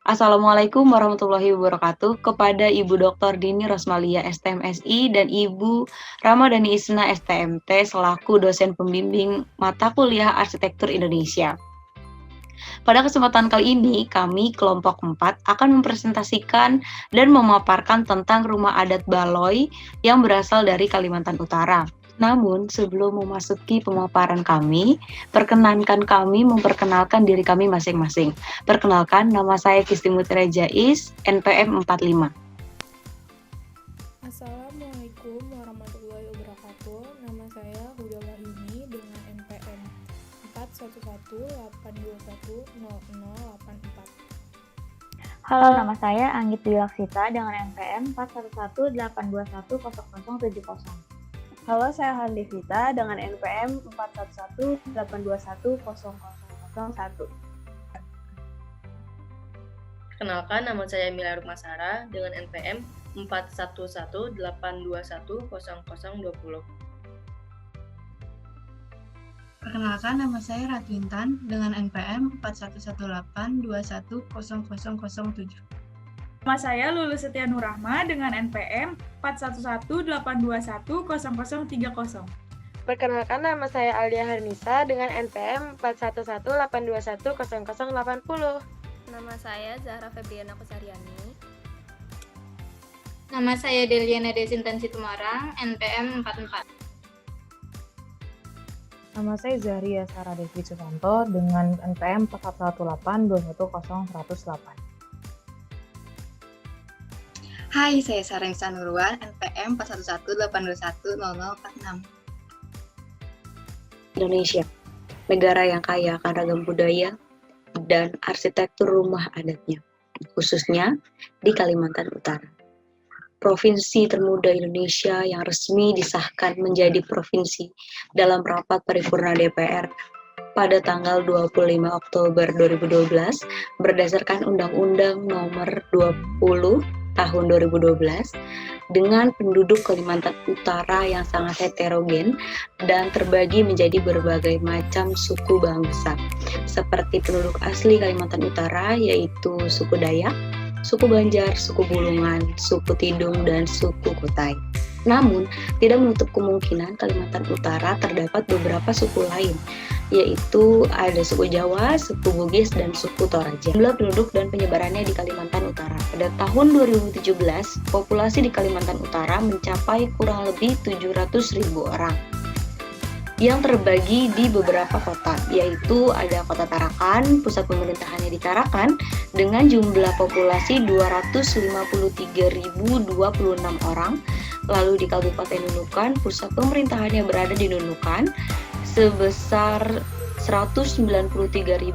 Assalamualaikum warahmatullahi wabarakatuh kepada Ibu Dr. Dini Rosmalia STMSI dan Ibu Ramadhani Isna STMT selaku dosen pembimbing mata kuliah Arsitektur Indonesia. Pada kesempatan kali ini, kami kelompok 4 akan mempresentasikan dan memaparkan tentang rumah adat Baloi yang berasal dari Kalimantan Utara. Namun, sebelum memasuki pemaparan kami, perkenankan kami memperkenalkan diri kami masing-masing. Perkenalkan, nama saya Kisti Mutira Jais, NPM 45. Assalamualaikum warahmatullahi wabarakatuh. Nama saya Huda Wahini dengan NPM 41182100084. Halo, nama saya Anggit Dwi Laksita dengan NPM 41182100070. Halo, saya Handi Vita dengan NPM 41182100001. Perkenalkan, nama saya Mila Rukmasara dengan NPM 41182100020. Perkenalkan, nama saya Ratu Intan dengan NPM 41182100007. Nama saya Lulu Setia Nurrahma dengan NPM 41182100030. Perkenalkan, nama saya Alia Harnisa dengan NPM 41182100080. Nama saya Zahra Febriana Kusariani. Nama saya Deliana Desintensi Tumarang, NPM 44. Nama saya Zahria Sarah Devi Susanto dengan NPM 418210108. Hai, saya Sarensa Nurwan, NPM 41182100046. Indonesia, negara yang kaya akan ragam budaya dan arsitektur rumah adatnya, khususnya di Kalimantan Utara. Provinsi termuda Indonesia yang resmi disahkan menjadi provinsi dalam rapat paripurna DPR pada tanggal 25 Oktober 2012 berdasarkan Undang-Undang Nomor 20 Tahun 2012 dengan penduduk Kalimantan Utara yang sangat heterogen dan terbagi menjadi berbagai macam suku bangsa seperti penduduk asli Kalimantan Utara yaitu suku Dayak, suku Banjar, suku Bulungan, suku Tidung, dan suku Kutai. Namun, tidak menutup kemungkinan Kalimantan Utara terdapat beberapa suku lain, yaitu ada suku Jawa, suku Bugis, dan suku Toraja. Jumlah penduduk dan penyebarannya di Kalimantan Utara. Pada tahun 2017, populasi di Kalimantan Utara mencapai kurang lebih 700.000 orang yang terbagi di beberapa kota, yaitu ada Kota Tarakan, pusat pemerintahannya di Tarakan, dengan jumlah populasi 253.026 orang. Lalu di Kabupaten Nunukan, pusat pemerintahannya berada di Nunukan, sebesar 193.390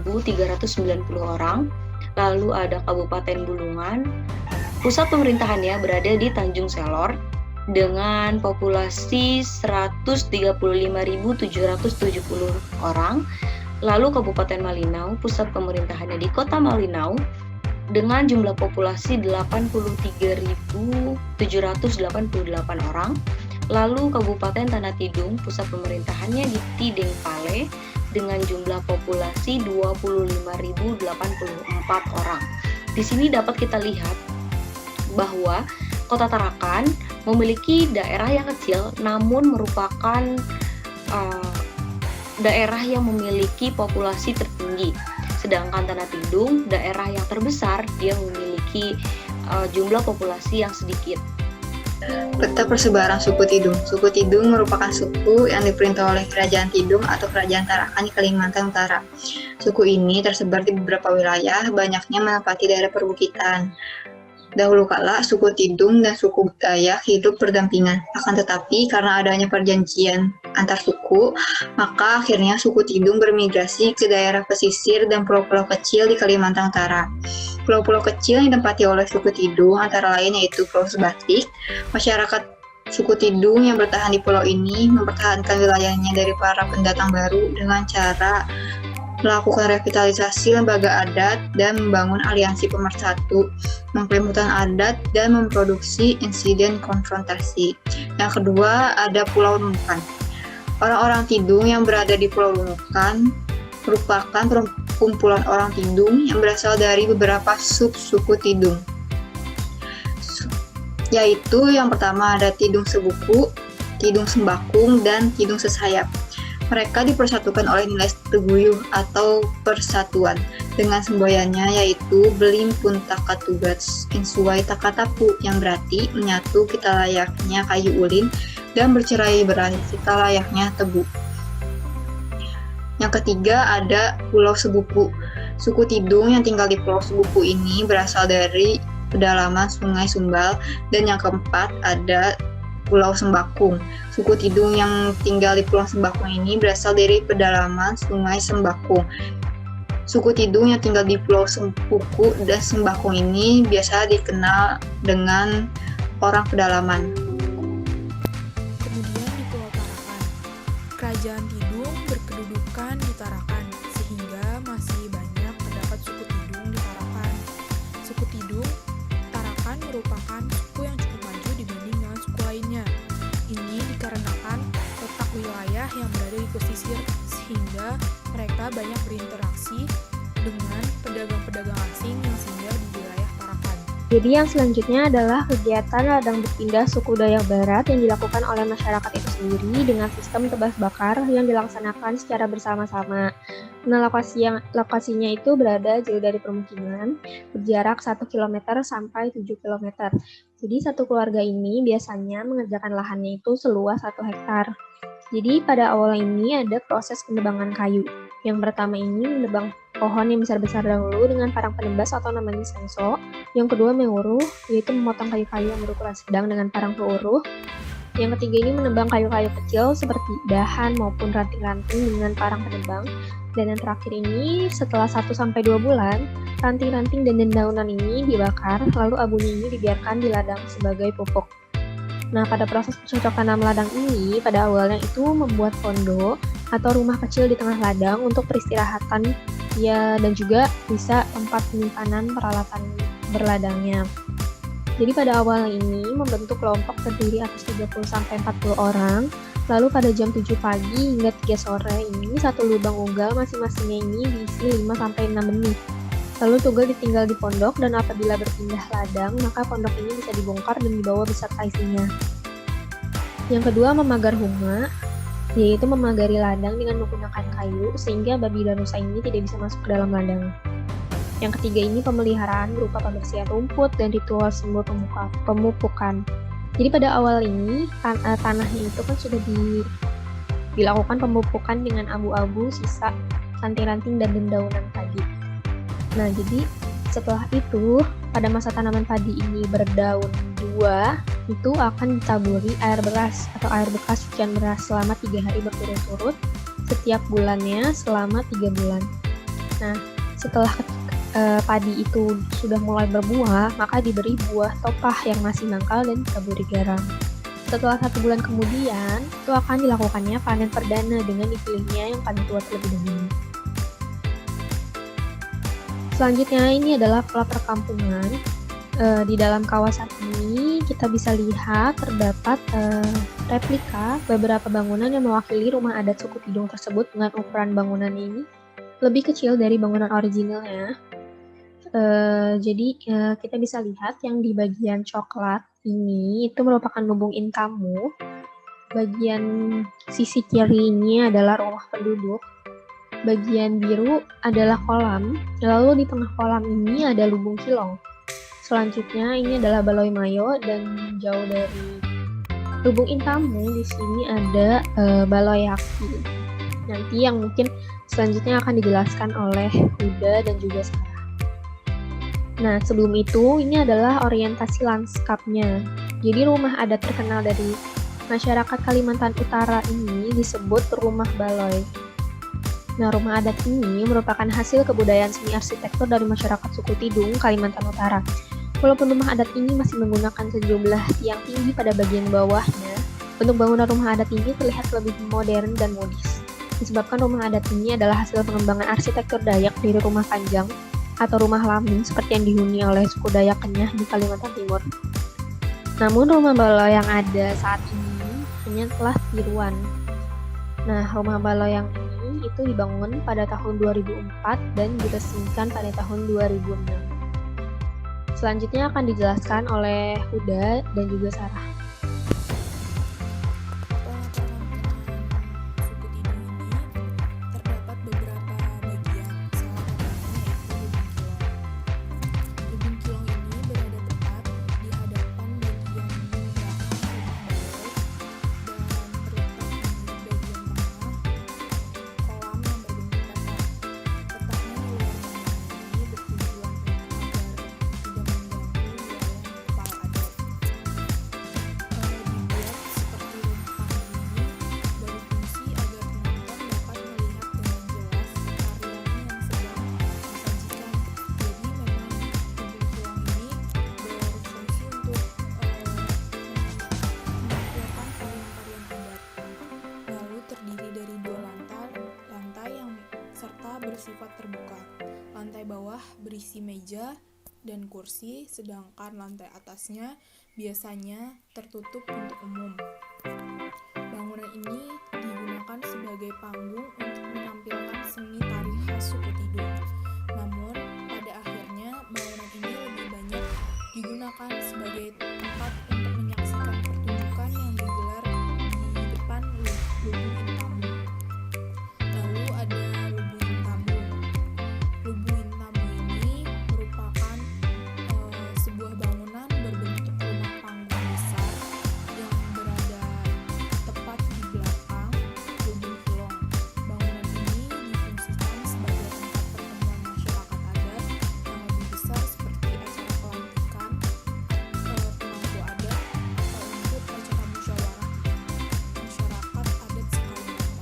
orang. Lalu ada Kabupaten Bulungan, pusat pemerintahannya berada di Tanjung Selor, dengan populasi 135.770 orang. Lalu Kabupaten Malinau, pusat pemerintahannya di Kota Malinau, dengan jumlah populasi 83.788 orang. Lalu Kabupaten Tanah Tidung, pusat pemerintahannya di Tideng Pale, dengan jumlah populasi 25.084 orang. Di sini dapat kita lihat bahwa Kota Tarakan memiliki daerah yang kecil namun merupakan daerah yang memiliki populasi tertinggi. Sedangkan Tanah Tidung, daerah yang terbesar, dia memiliki jumlah populasi yang sedikit. Peta persebaran suku Tidung. Suku Tidung merupakan suku yang diperintah oleh Kerajaan Tidung atau Kerajaan Tarakan di Kalimantan Utara. Suku ini tersebar di beberapa wilayah, banyaknya menempati daerah perbukitan. Dahulu kala, suku Tidung dan suku Dayak hidup berdampingan. Akan tetapi, karena adanya perjanjian antar suku, maka akhirnya suku Tidung bermigrasi ke daerah pesisir dan pulau-pulau kecil di Kalimantan Utara. Pulau-pulau kecil yang ditempati oleh suku Tidung antara lain yaitu Pulau Sebatik. Masyarakat suku Tidung yang bertahan di pulau ini mempertahankan wilayahnya dari para pendatang baru dengan cara melakukan revitalisasi lembaga adat dan membangun aliansi pemersatu, mengklaim hutan adat dan memproduksi insiden konfrontasi. Yang kedua ada Pulau Nunukan. Orang-orang Tidung yang berada di Pulau Nunukan merupakan kumpulan orang Tidung yang berasal dari beberapa sub-suku Tidung. Yaitu yang pertama ada Tidung Sebuku, Tidung Sembakung, dan Tidung Sesayap. Mereka dipersatukan oleh nilai teguyuh atau persatuan dengan semboyannya yaitu Belim pun takatugats insuai takatapu, yang berarti menyatu kita layaknya kayu ulin dan bercerai-berai kita layaknya tebu. Yang ketiga ada Pulau Sebuku. Suku Tidung yang tinggal di Pulau Sebuku ini berasal dari pedalaman Sungai Sumbal. Dan yang keempat ada Pulau Sembakung. Suku Tidung yang tinggal di Pulau Sembakung ini berasal dari pedalaman Sungai Sembakung. Suku Tidung yang tinggal di Pulau Sempuku dan Sembakung ini biasa dikenal dengan orang pedalaman. Kemudian di Pulau Tarakan, Kerajaan Tidung berkedudukan di Tarakan, sehingga masih banyak terdapat suku Tidung di Tarakan. Suku Tidung Tarakan merupakan suku yang cukup maju dibanding dengan suku lainnya. Ini dikarenakan letak wilayah yang berada di pesisir, sehingga mereka banyak berinteraksi dengan pedagang-pedagang asing yang singgah di wilayah Tarakan. Jadi yang selanjutnya adalah kegiatan ladang berpindah suku Dayak Barat yang dilakukan oleh masyarakat itu sendiri dengan sistem tebas bakar yang dilaksanakan secara bersama-sama. Nah, lokasinya itu berada jauh dari permukiman, berjarak 1 km sampai 7 km. Jadi satu keluarga ini biasanya mengerjakan lahannya itu seluas 1 hektar. Jadi pada awal ini ada proses penebangan kayu. Yang pertama ini menebang pohon yang besar-besar dahulu dengan parang penebas atau namanya senso. Yang kedua menguruh, yaitu memotong kayu-kayu yang berukuran sedang dengan parang peluruh. Yang ketiga ini menebang kayu-kayu kecil seperti dahan maupun ranting-ranting dengan parang penebang. Dan yang terakhir ini setelah 1-2 bulan, ranting-ranting dan dedaunan ini dibakar, lalu abunya ini dibiarkan di ladang sebagai pupuk. Nah, pada proses pencocokan nama ladang ini, pada awalnya itu membuat pondok atau rumah kecil di tengah ladang untuk peristirahatan ya, dan juga bisa tempat penyimpanan peralatan berladangnya. Jadi pada awal ini membentuk kelompok terdiri atas 30-40 orang. Lalu pada jam 7 pagi hingga 3 sore ini satu lubang unggal masing-masingnya ini diisi 5-6 benih. Lalu tunggal ditinggal di pondok, dan apabila berpindah ladang maka pondok ini bisa dibongkar dan dibawa beserta isinya. Yang kedua memagar huma, yaitu memagari ladang dengan menggunakan kayu sehingga babi dan rusa ini tidak bisa masuk ke dalam ladang. Yang ketiga ini pemeliharaan berupa pembersihan rumput dan ritual simbol pemupukan. Jadi pada awal ini tanahnya itu kan sudah dilakukan pemupukan dengan abu-abu, sisa ranting-ranting dan dedaunan tadi. Nah, jadi setelah itu pada masa tanaman padi ini berdaun 2 itu akan ditaburi air beras atau air bekas cucian beras selama 3 hari berturut-turut setiap bulannya selama 3 bulan. Nah, setelah padi itu sudah mulai berbuah, maka diberi buah topah yang masih mangkal dan ditaburi garam. Setelah 1 bulan kemudian, itu akan dilakukannya panen perdana dengan dipilihnya yang paling tua terlebih dahulu. Selanjutnya ini adalah pola perkampungan. Di dalam kawasan ini kita bisa lihat terdapat replika beberapa bangunan yang mewakili rumah adat suku Tidung tersebut dengan ukuran bangunan ini lebih kecil dari bangunan originalnya. Jadi kita bisa lihat yang di bagian coklat ini itu merupakan lubung intamu. Bagian sisi kiri ini adalah rumah penduduk. Bagian biru adalah kolam, lalu di tengah kolam ini ada lubung kilong. Selanjutnya ini adalah baloi mayo, dan jauh dari lubung intamu di sini ada baloi aki. Nanti yang mungkin selanjutnya akan dijelaskan oleh Huda dan juga Sarah. Nah, sebelum itu ini adalah orientasi lanskapnya. Jadi rumah adat terkenal dari masyarakat Kalimantan Utara ini disebut rumah baloi. Nah, rumah adat ini merupakan hasil kebudayaan seni arsitektur dari masyarakat suku Tidung, Kalimantan Utara. Walaupun rumah adat ini masih menggunakan sejumlah tiang tinggi pada bagian bawahnya, bentuk bangunan rumah adat ini terlihat lebih modern dan modis. Disebabkan rumah adat ini adalah hasil pengembangan arsitektur Dayak dari rumah panjang atau rumah lamin seperti yang dihuni oleh suku Dayak Kenyah di Kalimantan Timur. Namun rumah baloi yang ada saat ini hanya telah tiruan. Nah, rumah baloi yang ini itu itu dibangun pada tahun 2004 dan diresmikan pada tahun 2006. Selanjutnya akan dijelaskan oleh Huda dan juga Sarah. Suku Tidung ini terdapat beberapa bagian, salah satunya yaitu Lubung Kilong. Lubung Kilong ini berada tepat di hadapan bagian belakang rumah baloi dan terletak di bagian tengah kolam yang berbentuk datar. Letaknya di luar bangunan ini bertujuan agar tidak mengganggu wilayah kepala adat. Dibuat seperti rumah panggung ini berfungsi agar penonton dapat melihat dengan jelas tarian yang sedang disajikan. Jadi memang Lubung Kilong ini berfungsi untuk menampilkan tarian-tarian adat. Lalu terdiri dari 2 lantai yang serta bersifat terbuka. Lantai bawah berisi meja dan kursi, sedangkan lantai atasnya biasanya tertutup untuk umum. Bangunan ini digunakan sebagai panggung untuk menampilkan seni tari khas suku Tidung. Namun, pada akhirnya bangunan ini lebih banyak digunakan sebagai tempat untuk menyaksikan pertunjukan yang digelar di depan Lubung Intamu. Lalu ada Lubung Intamu. Lubung Intamu ini merupakan sebuah bangunan berbentuk rumah panggung besar yang berada tepat di belakang Lubung Kilong. Bangunan ini difungsikan sebagai tempat pertemuan masyarakat adat yang lebih besar seperti acara pelantikan pemangku adat atau untuk acara musyawarah masyarakat adat Sekalimantan.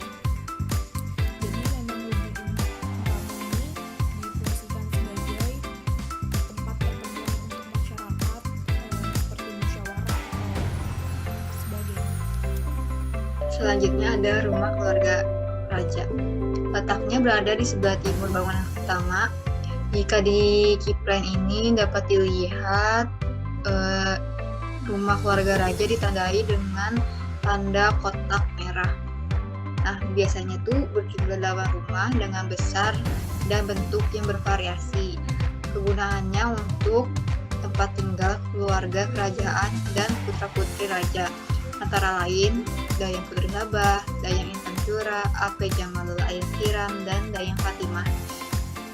Jadi memang Lubung Intamu ini difungsikan sebagai tempat pertemuan untuk masyarakat seperti musyawarah atau sebagainya. Selanjutnya ada rumah keluarga raja. Letaknya berada di sebelah timur bangunan utama. Jika di kipren ini dapat dilihat rumah keluarga raja ditandai dengan tanda kotak merah. Nah, biasanya tuh berjumlah 8 rumah dengan besar dan bentuk yang bervariasi. Kegunaannya untuk tempat tinggal keluarga kerajaan dan putra-putri raja, antara lain Dayang Putri Sabah, Dayang Intan Jura, Ape Jamalul Air Tiram, dan Dayang Fatimah.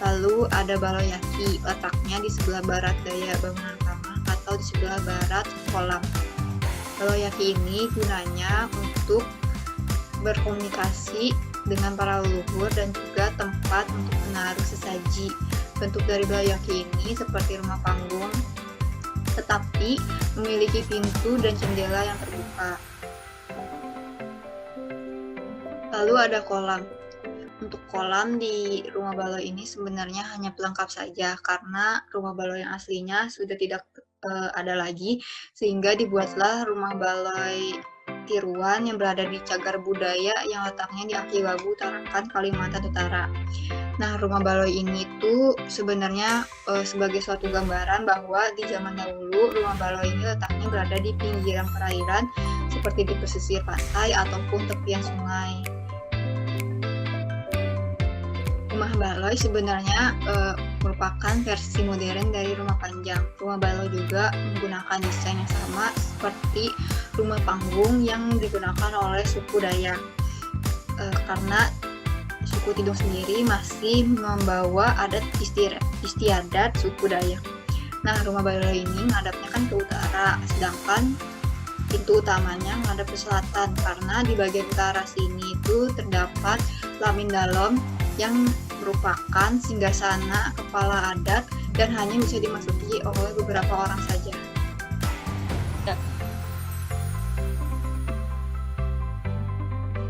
Lalu ada Baloyaki, letaknya di sebelah barat daya bangunan utama atau di sebelah barat kolam. Baloyaki ini gunanya untuk berkomunikasi dengan para leluhur dan juga tempat untuk menaruh sesaji. Bentuk dari Baloyaki ini seperti rumah panggung, tetapi memiliki pintu dan jendela yang terbuka. Lalu ada kolam. Untuk kolam di rumah baloi ini sebenarnya hanya pelengkap saja karena rumah baloi yang aslinya sudah tidak ada lagi, sehingga dibuatlah rumah baloi tiruan yang berada di Cagar Budaya yang letaknya di Akiwabu, Tarakan, Kalimantan Utara. Nah, rumah baloi ini tuh sebenarnya sebagai suatu gambaran bahwa di zaman dahulu rumah baloi ini letaknya berada di pinggiran perairan seperti di pesisir pantai ataupun tepian sungai. Rumah baloi sebenarnya merupakan versi modern dari rumah panjang. Rumah baloi juga menggunakan desain yang sama seperti rumah panggung yang digunakan oleh suku Dayak. Karena suku Tidung sendiri masih membawa adat istiadat suku Dayak. Nah, rumah baloi ini menghadapnya kan ke utara, sedangkan pintu utamanya menghadap ke selatan karena di bagian utara sini itu terdapat Lamin Dalom yang merupakan singgasana kepala adat dan hanya bisa dimasuki oleh beberapa orang saja.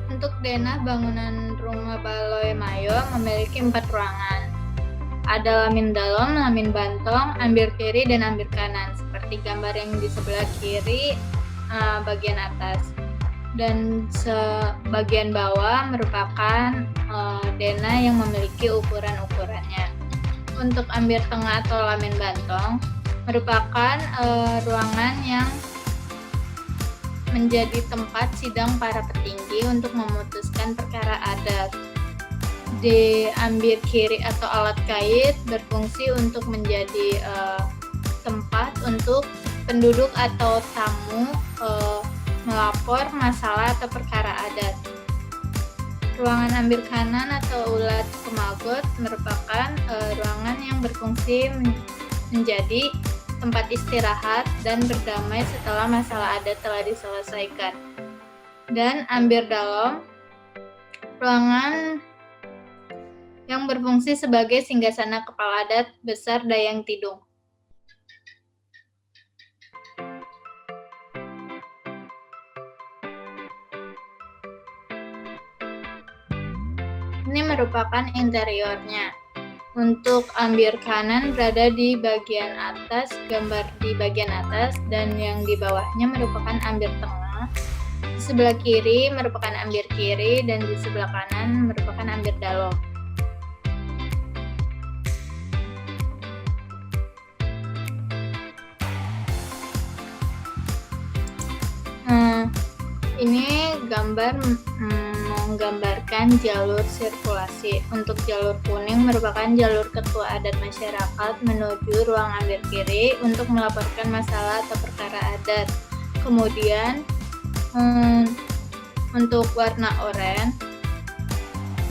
Untuk denah bangunan rumah baloi Mayo memiliki 4 ruangan. Ada lamin dalom, lamin bantong, ambir kiri, dan ambir kanan, seperti gambar yang di sebelah kiri bagian atas. Dan sebagian bawah merupakan denah yang memiliki ukuran-ukurannya. Untuk ambir tengah atau lamin bantong merupakan ruangan yang menjadi tempat sidang para petinggi untuk memutuskan perkara adat. di ambir kiri atau alat kait berfungsi untuk menjadi tempat untuk penduduk atau tamu melapor masalah atau perkara adat. Ruangan ambir kanan atau ulat kemagot merupakan ruangan yang berfungsi menjadi tempat istirahat dan berdamai setelah masalah adat telah diselesaikan. Dan ambir dalom, ruangan yang berfungsi sebagai singgasana kepala adat besar Dayang Tidung. Ini merupakan interiornya. Untuk ambir kanan berada di bagian atas, gambar di bagian atas, dan yang di bawahnya merupakan ambir tengah. Di sebelah kiri merupakan ambir kiri, dan di sebelah kanan merupakan ambir dalom. Ini gambar menggambarkan jalur sirkulasi. Untuk jalur kuning merupakan jalur ketua adat masyarakat menuju ruang ambir kiri untuk melaporkan masalah atau perkara adat. Kemudian untuk warna oranye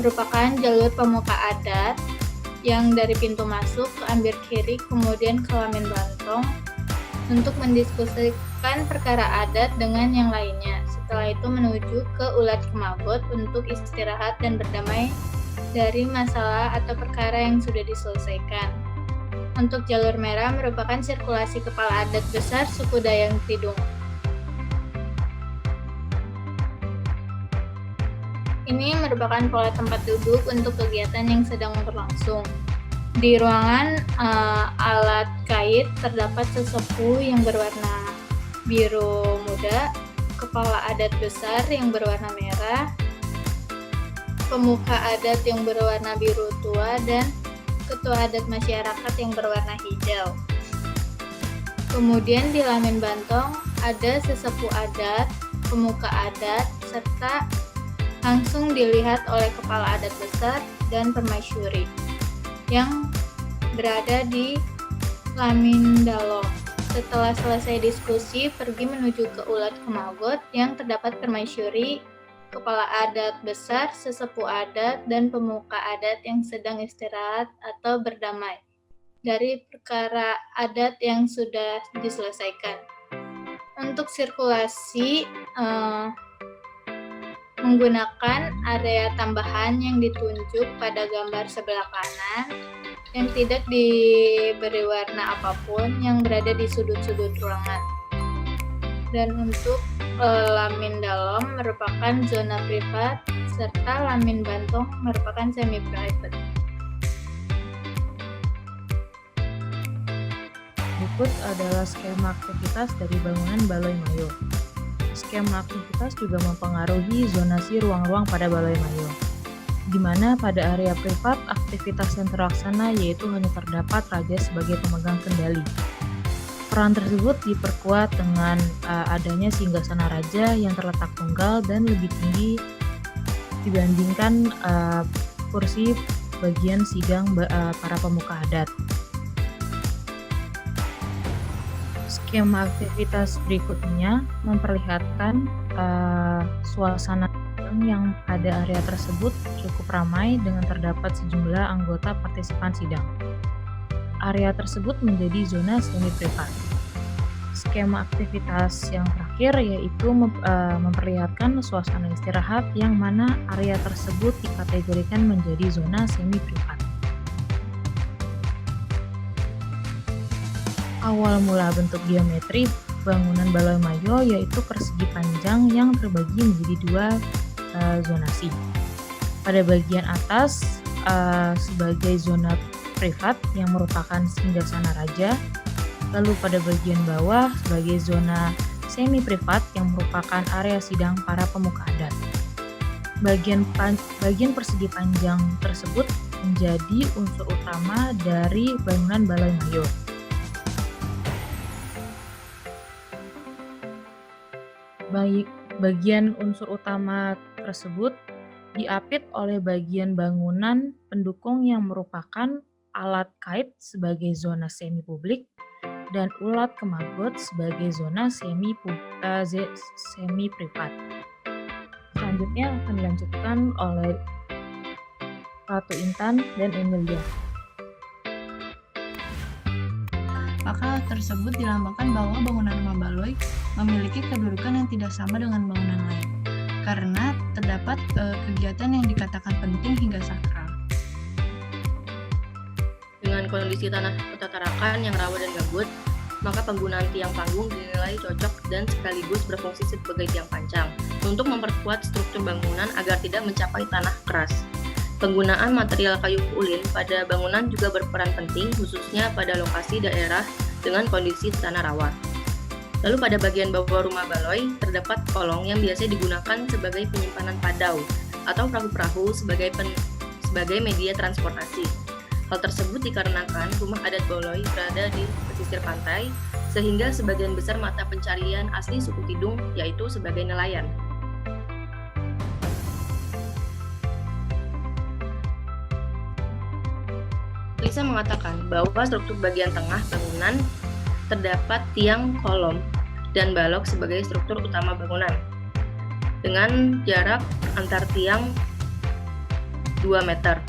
merupakan jalur pemuka adat yang dari pintu masuk ke ambir kiri kemudian ke Lamin Bantong untuk mendiskusikan perkara adat dengan yang lainnya. Setelah itu menuju ke ulat kemagot untuk istirahat dan berdamai dari masalah atau perkara yang sudah diselesaikan. Untuk jalur merah merupakan sirkulasi kepala adat besar suku Dayang Tidung. Ini merupakan pola tempat duduk untuk kegiatan yang sedang berlangsung. Di ruangan alat kait terdapat sesepuh yang berwarna biru muda, kepala adat besar yang berwarna merah, pemuka adat yang berwarna biru tua, dan ketua adat masyarakat yang berwarna hijau. Kemudian di Lamin Bantong ada sesepuh adat, pemuka adat, serta langsung dilihat oleh kepala adat besar dan permaisuri yang berada di Lamin Dalom. Setelah selesai diskusi, pergi menuju ke ulat kemagot yang terdapat permaisuri, kepala adat besar, sesepuh adat, dan pemuka adat yang sedang istirahat atau berdamai dari perkara adat yang sudah diselesaikan. Untuk sirkulasi menggunakan area tambahan yang ditunjuk pada gambar sebelah kanan yang tidak diberi warna apapun yang berada di sudut-sudut ruangan. Dan untuk Lamin Dalom merupakan zona privat serta Lamin Bantong merupakan semi private. Berikut adalah skema aktivitas dari bangunan Baloi Mayo. Skema aktivitas juga mempengaruhi zonasi ruang-ruang pada Baloi Mayo, di mana pada area privat aktivitas yang terlaksana yaitu hanya terdapat raja sebagai pemegang kendali. Peran tersebut diperkuat dengan adanya singgasana raja yang terletak tunggal dan lebih tinggi dibandingkan kursi bagian sidang para pemuka adat. Skema aktivitas berikutnya memperlihatkan suasana yang pada area tersebut cukup ramai dengan terdapat sejumlah anggota partisipan sidang. Area tersebut menjadi zona semi-privat. Skema aktivitas yang terakhir yaitu memperlihatkan suasana istirahat yang mana area tersebut dikategorikan menjadi zona semi-privat. Awal mula bentuk geometri bangunan Baloi Mayo yaitu persegi panjang yang terbagi menjadi dua zonasi. Pada bagian atas sebagai zona privat yang merupakan singgasana raja, lalu pada bagian bawah sebagai zona semi privat yang merupakan area sidang para pemuka adat. Bagian persegi panjang tersebut menjadi unsur utama dari bangunan Baloi Mayo. Bagian unsur utama tersebut diapit oleh bagian bangunan pendukung yang merupakan alat kait sebagai zona semi publik dan ulat kemagot sebagai zona semi privat. Selanjutnya akan dilanjutkan oleh Ratu Intan dan Emilia. Maka hal tersebut dilambangkan bahwa bangunan rumah baloi memiliki kedudukan yang tidak sama dengan bangunan lain, karena terdapat kegiatan yang dikatakan penting hingga sakral. Dengan kondisi tanah kota Tarakan yang rawa dan gambut, maka penggunaan tiang panggung dinilai cocok dan sekaligus berfungsi sebagai tiang pancang untuk memperkuat struktur bangunan agar tidak mencapai tanah keras. Penggunaan material kayu ulin pada bangunan juga berperan penting, khususnya pada lokasi daerah dengan kondisi tanah rawa. Lalu pada bagian bawah rumah baloi terdapat kolong yang biasa digunakan sebagai penyimpanan padau atau perahu-perahu sebagai media transportasi. Hal tersebut dikarenakan rumah adat baloi berada di pesisir pantai, sehingga sebagian besar mata pencarian asli suku Tidung yaitu sebagai nelayan. Lisa mengatakan bahwa struktur bagian tengah bangunan terdapat tiang kolom dan balok sebagai struktur utama bangunan dengan jarak antar tiang 2 meter.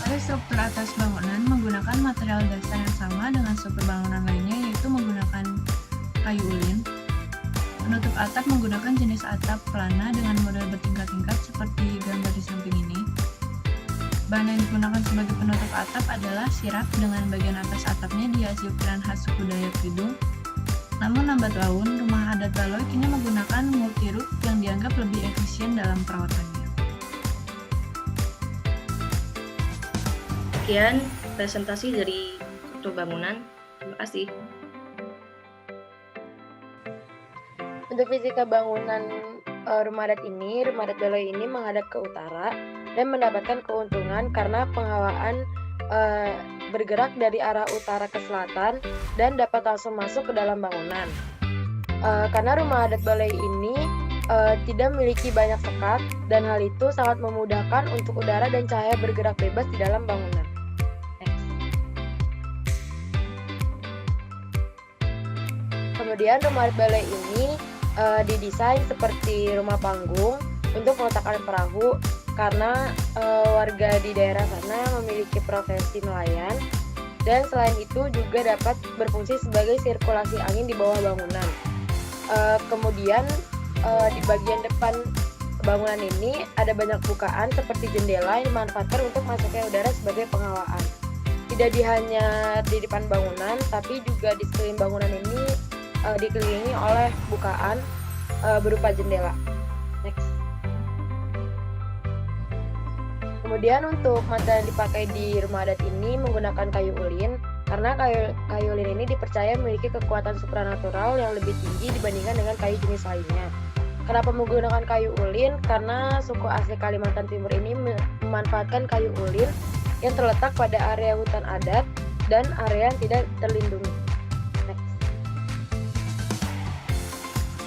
Pada struktur atas bangunan menggunakan material dasar yang sama dengan struktur bangunan lainnya, yaitu menggunakan kayu ulin. Penutup atap menggunakan jenis atap pelana dengan model bertingkat-tingkat seperti gambar di samping ini. Bahan yang digunakan sebagai penutup atap adalah sirap dengan bagian atas atapnya dihiasi ukiran khas suku Dayak Tidung. Namun lambat laun, rumah adat baloi kini menggunakan multi-roof yang dianggap lebih efisien dalam perawatannya. Sekian presentasi dari struktur bangunan. Terima kasih. Untuk fisika bangunan rumah adat baloi ini menghadap ke utara dan mendapatkan keuntungan karena penghawaan bergerak dari arah utara ke selatan dan dapat langsung masuk ke dalam bangunan. Karena rumah adat baloi ini tidak memiliki banyak sekat dan hal itu sangat memudahkan untuk udara dan cahaya bergerak bebas di dalam bangunan. Kemudian rumah adat baloi ini didesain seperti rumah panggung untuk meletakkan perahu karena warga di daerah sana memiliki profesi nelayan dan selain itu juga dapat berfungsi sebagai sirkulasi angin di bawah bangunan. Kemudian di bagian depan bangunan ini ada banyak bukaan seperti jendela yang dimanfaatkan untuk masuknya udara sebagai penghawaan. Tidak hanya di depan bangunan, tapi juga di sekeliling bangunan ini dikelilingi oleh bukaan berupa jendela. Next. Kemudian untuk material yang dipakai di rumah adat ini menggunakan kayu ulin karena kayu ulin ini dipercaya memiliki kekuatan supranatural yang lebih tinggi dibandingkan dengan kayu jenis lainnya. Kenapa menggunakan kayu ulin? Karena suku asli Kalimantan Timur ini memanfaatkan kayu ulin yang terletak pada area hutan adat dan area yang tidak terlindungi.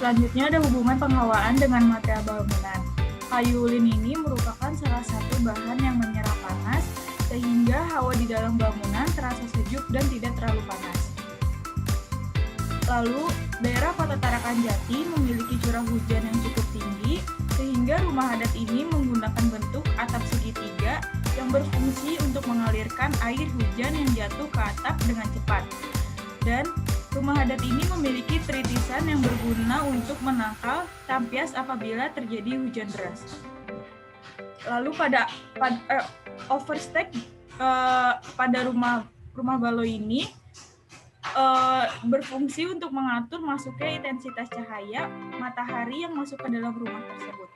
Selanjutnya ada hubungan penghawaan dengan material bangunan. Kayu ulin ini merupakan salah satu bahan yang menyerap panas sehingga hawa di dalam bangunan terasa sejuk dan tidak terlalu panas. Lalu, daerah Kota Tarakan Jati memiliki curah hujan yang cukup tinggi sehingga rumah adat ini menggunakan bentuk atap segitiga yang berfungsi untuk mengalirkan air hujan yang jatuh ke atap dengan cepat. Dan rumah adat ini memiliki tritisan yang berguna untuk menangkal tampias apabila terjadi hujan deras. Lalu pada overstack pada rumah baloi ini berfungsi untuk mengatur masuknya intensitas cahaya matahari yang masuk ke dalam rumah tersebut.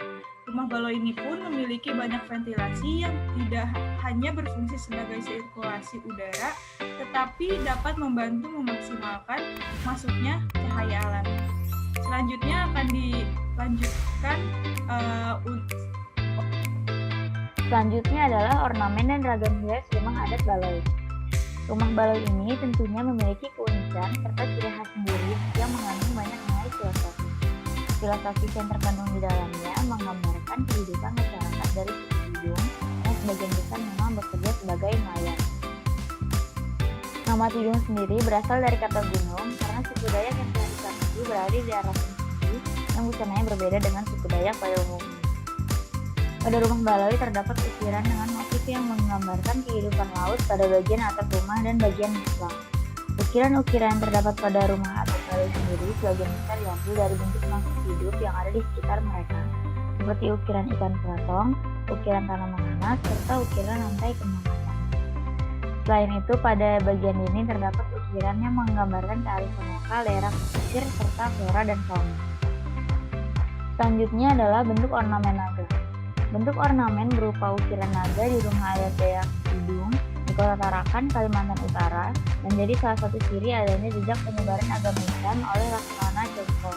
Rumah baloi ini pun memiliki banyak ventilasi yang tidak hanya berfungsi sebagai sirkulasi udara, tetapi dapat membantu memaksimalkan masuknya cahaya alami. Selanjutnya akan dilanjutkan Selanjutnya adalah ornamen dan ragam hias rumah adat baloi. Rumah baloi ini tentunya memiliki keunikan serta ciri khas sendiri yang mengandung banyak nilai filosofi. filosofis yang terkandung di dalamnya menggambarkan kehidupan masyarakat dari suku Tidung yang sebagian besar memang bekerja sebagai nelayan. Nama Tidung sendiri berasal dari kata gunung karena suku Dayak yang telah diketahui berada di daerah tinggi yang busananya berbeda dengan suku Dayak pada umumnya. Pada rumah Baloi terdapat ukiran dengan motif yang menggambarkan kehidupan laut pada bagian atap rumah dan bagian misbah. Ukiran-ukiran yang terdapat pada rumah atap Baloi sendiri sebagian besar diambil dari bentuk makhluk hidup yang ada di sekitar mereka, seperti ukiran ikan keraton, ukiran tanaman nanas, serta ukiran lantai kembang kacang. Selain itu, pada bagian ini terdapat ukiran yang menggambarkan kearifan lokal daerah pesisir serta flora dan fauna. Selanjutnya adalah bentuk ornamen naga. Bentuk ornamen berupa ukiran naga di rumah adat Dayak Tidung di Kota Tarakan, Kalimantan Utara, menjadi salah satu ciri adanya jejak penyebaran agama Islam oleh Laksana Chengkol,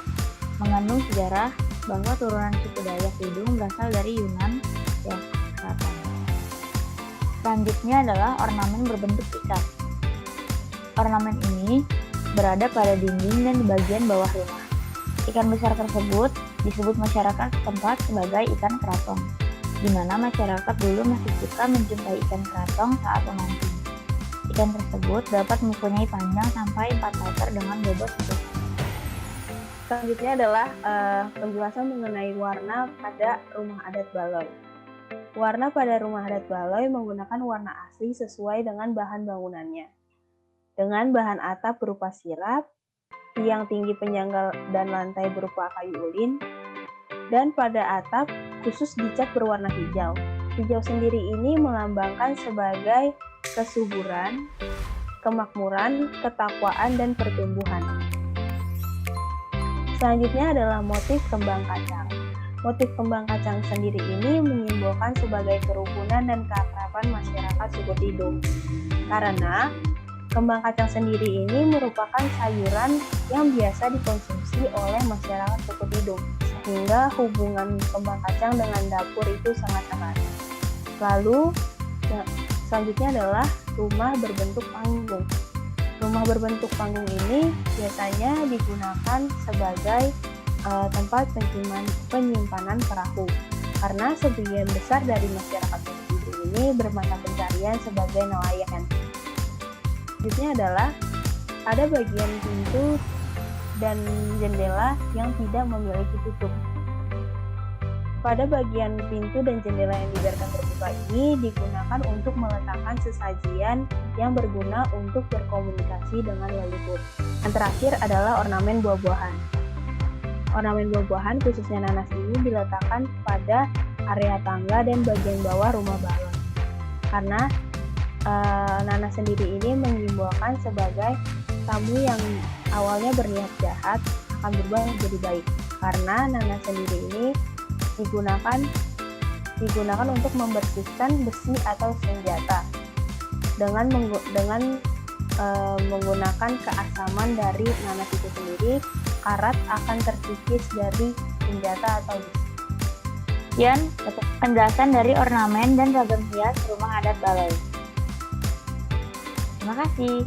mengandung sejarah bahwa turunan suku Dayak Tidung berasal dari Yunan dan Selatan. Selanjutnya adalah ornamen berbentuk ikan. Ornamen ini berada pada dinding dan di bagian bawah rumah. Ikan besar tersebut disebut masyarakat setempat sebagai ikan keraton, di mana masyarakat dulu masih suka menjumpai ikan keraton saat memancing. Ikan tersebut dapat mempunyai panjang sampai 4 meter dengan bobot 1 ton. Selanjutnya adalah penjelasan mengenai warna pada rumah adat Baloi. Warna pada rumah adat Baloi menggunakan warna asli sesuai dengan bahan bangunannya. Dengan bahan atap berupa sirap, tiang tinggi penyangga dan lantai berupa kayu ulin, dan pada atap khusus dicat berwarna hijau. Hijau sendiri ini melambangkan sebagai kesuburan, kemakmuran, ketakwaan, dan pertumbuhan. Selanjutnya adalah motif kembang kacang. Motif kembang kacang sendiri ini menyimbolkan sebagai kerukunan dan keakraban masyarakat suku Tidung. Karena kembang kacang sendiri ini merupakan sayuran yang biasa dikonsumsi oleh masyarakat suku Tidung, sehingga hubungan kembang kacang dengan dapur itu sangat erat. Lalu, selanjutnya adalah rumah berbentuk panggung. Rumah berbentuk panggung ini biasanya digunakan sebagai tempat penyimpanan perahu, karena sebagian besar dari masyarakat suku Tidung ini bermata pencarian sebagai nelayan. Selanjutnya adalah ada bagian pintu dan jendela yang tidak memiliki tutup. Pada bagian pintu dan jendela yang dibiarkan terbuka ini digunakan untuk meletakkan sesajian yang berguna untuk berkomunikasi dengan leluhur. Yang terakhir adalah ornamen buah-buahan. Ornamen buah-buahan khususnya nanas ini diletakkan pada area tangga dan bagian bawah rumah balon. Karena nanas sendiri ini menyimbolkan sebagai tamu yang awalnya berniat jahat akan berubah menjadi baik. Karena nanas sendiri ini digunakan untuk membersihkan besi atau senjata dengan menggunakan keasaman dari nanas itu sendiri. Karat akan terkikis dari senjata atau besi. Sekian penjelasan dari ornamen dan ragam hias rumah adat Baloi. Terima kasih.